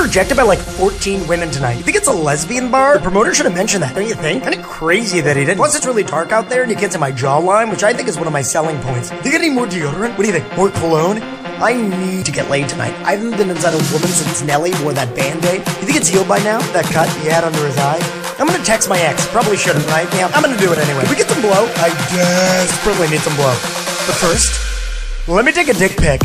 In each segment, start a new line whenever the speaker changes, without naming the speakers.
rejected by like 14 women tonight. You think it's a lesbian bar? The promoter should have mentioned that, don't you think? Kinda crazy that he didn't. Plus, it's really dark out there and you can't see my jawline, which I think is one of my selling points. Think I need more deodorant? What do you think? More cologne? I need to get laid tonight. I haven't been inside a woman since Nelly wore that Band-Aid. You think it's healed by now? That cut he had under his eye? I'm gonna text my ex. Probably shouldn't, right? Yeah, I'm gonna do it anyway. Can we get some blow? I desperately need some blow. But first, let me take a dick pic.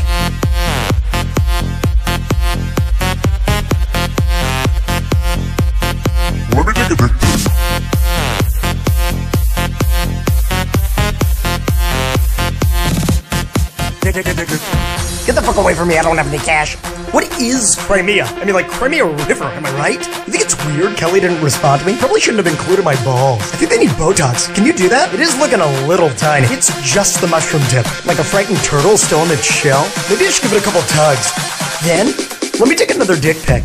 Let me take a dick pic.
Get the fuck away from me, I don't have any cash. What is Crimea? I mean, like, Crimea River, am I right? You think it's weird Kelly didn't respond to me? Probably shouldn't have included my balls. I think they need Botox. Can you do that? It is looking a little tiny. It's just the mushroom tip. Like a frightened turtle still in its shell. Maybe I should give it a couple tugs. Then, let me take another dick pic.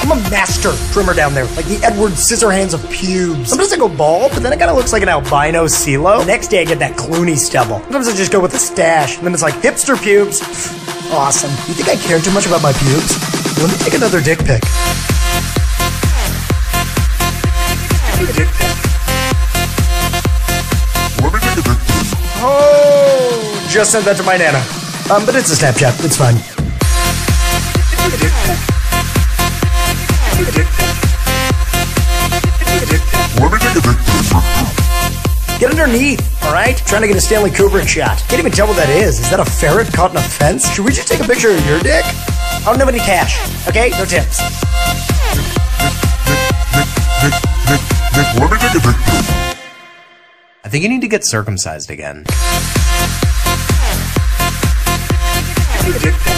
I'm a master trimmer down there, like the Edward Scissorhands of pubes. Sometimes I go bald, but then it kind of looks like an albino CeeLo. The next day I get that Clooney stubble. Sometimes I just go with a stash, and then it's like hipster pubes. Awesome. You think I care too much about my pubes? Let me take another dick pic. Oh, just sent that to my Nana. But it's a Snapchat. It's fine. Get underneath, alright? Trying to get a Stanley Kubrick shot. Can't even tell what that is. Is that a ferret caught in a fence? Should we just take a picture of your dick? I don't have any cash, okay? No tips.
Let me take a dick pic.
I think you need to get circumcised again.
Dick pic.